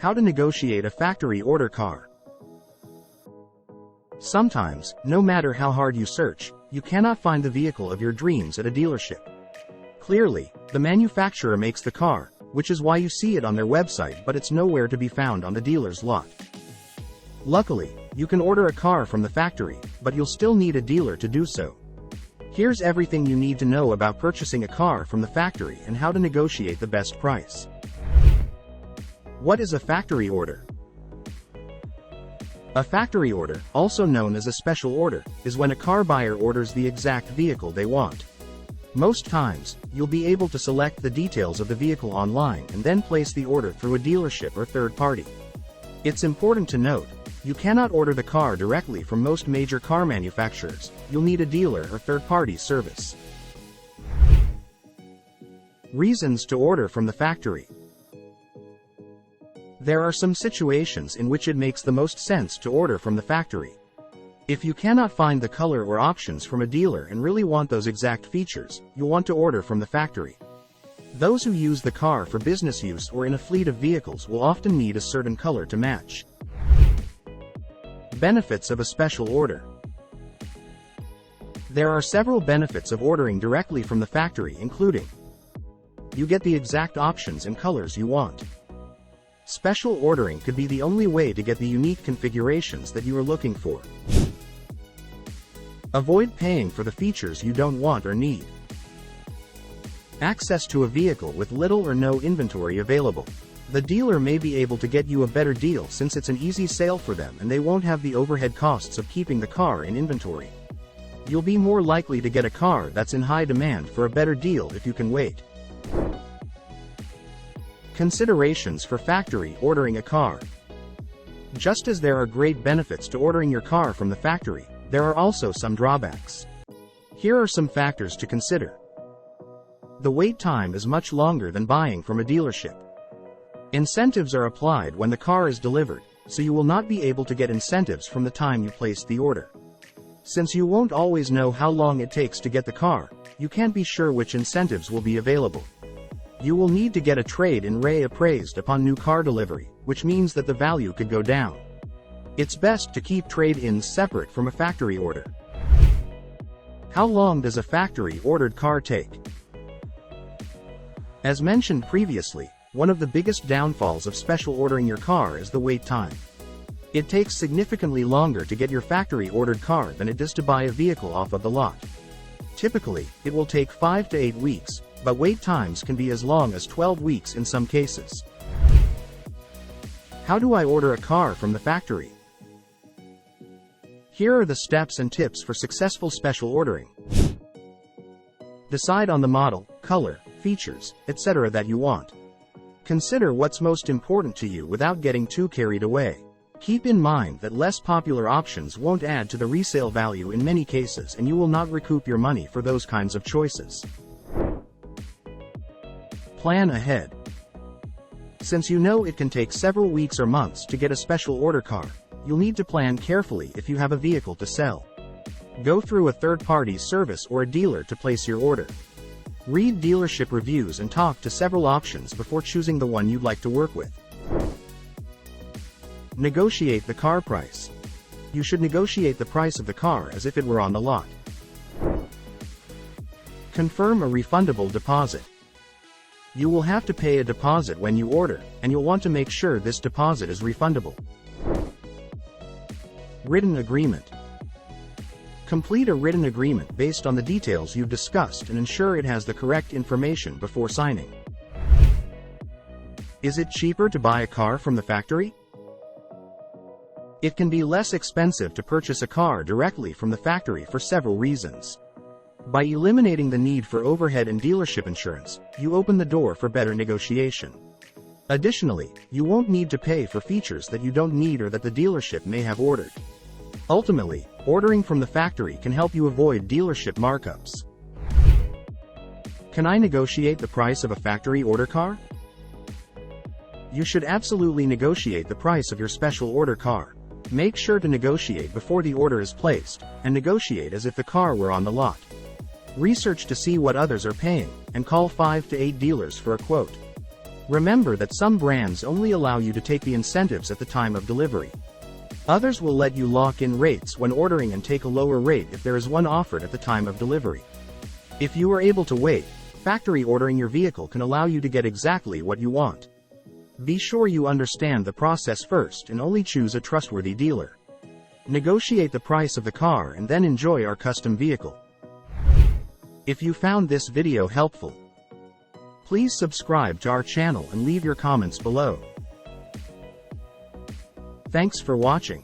How to negotiate a factory order car. Sometimes, no matter how hard you search, you cannot find the vehicle of your dreams at a dealership. Clearly, the manufacturer makes the car, which is why you see it on their website, but it's nowhere to be found on the dealer's lot. Luckily, you can order a car from the factory, but you'll still need a dealer to do so. Here's everything you need to know about purchasing a car from the factory and how to negotiate the best price. What is a factory order? A factory order, also known as a special order, is when a car buyer orders the exact vehicle they want. Most times, you'll be able to select the details of the vehicle online and then place the order through a dealership or third party. It's important to note, you cannot order the car directly from most major car manufacturers. You'll need a dealer or third-party service. Reasons to order from the factory. There are some situations in which it makes the most sense to order from the factory. If you cannot find the color or options from a dealer and really want those exact features, you'll want to order from the factory. Those who use the car for business use or in a fleet of vehicles will often need a certain color to match. Benefits of a special order. There are several benefits of ordering directly from the factory, including: you get the exact options and colors you want. Special ordering could be the only way to get the unique configurations that you are looking for. Avoid paying for the features you don't want or need. Access to a vehicle with little or no inventory available. The dealer may be able to get you a better deal since it's an easy sale for them and they won't have the overhead costs of keeping the car in inventory. You'll be more likely to get a car that's in high demand for a better deal if you can wait. Considerations for factory ordering a car. Just as there are great benefits to ordering your car from the factory, there are also some drawbacks. Here are some factors to consider. The wait time is much longer than buying from a dealership. Incentives are applied when the car is delivered, so you will not be able to get incentives from the time you placed the order. Since you won't always know how long it takes to get the car, you can't be sure which incentives will be available. You will need to get a trade-in rate appraised upon new car delivery, which means that the value could go down. It's best to keep trade-ins separate from a factory order. How long does a factory-ordered car take? As mentioned previously, one of the biggest downfalls of special ordering your car is the wait time. It takes significantly longer to get your factory-ordered car than it does to buy a vehicle off of the lot. Typically, it will take 5 to 8 weeks, but wait times can be as long as 12 weeks in some cases. How do I order a car from the factory? Here are the steps and tips for successful special ordering. Decide on the model, color, features, etc. that you want. Consider what's most important to you without getting too carried away. Keep in mind that less popular options won't add to the resale value in many cases, and you will not recoup your money for those kinds of choices. Plan ahead. Since you know it can take several weeks or months to get a special order car, you'll need to plan carefully if you have a vehicle to sell. Go through a third-party service or a dealer to place your order. Read dealership reviews and talk to several options before choosing the one you'd like to work with. Negotiate the car price. You should negotiate the price of the car as if it were on the lot. Confirm a refundable deposit. You will have to pay a deposit when you order, and you'll want to make sure this deposit is refundable. Written agreement. Complete a written agreement based on the details you've discussed and ensure it has the correct information before signing. Is it cheaper to buy a car from the factory? It can be less expensive to purchase a car directly from the factory for several reasons. By eliminating the need for overhead and dealership insurance, you open the door for better negotiation. Additionally, you won't need to pay for features that you don't need or that the dealership may have ordered. Ultimately, ordering from the factory can help you avoid dealership markups. Can I negotiate the price of a factory order car? You should absolutely negotiate the price of your special order car. Make sure to negotiate before the order is placed, and negotiate as if the car were on the lot. Research to see what others are paying, and call 5 to 8 dealers for a quote. Remember that some brands only allow you to take the incentives at the time of delivery. Others will let you lock in rates when ordering and take a lower rate if there is one offered at the time of delivery. If you are able to wait, factory ordering your vehicle can allow you to get exactly what you want. Be sure you understand the process first and only choose a trustworthy dealer. Negotiate the price of the car and then enjoy our custom vehicle. If you found this video helpful, please subscribe to our channel and leave your comments below. Thanks for watching.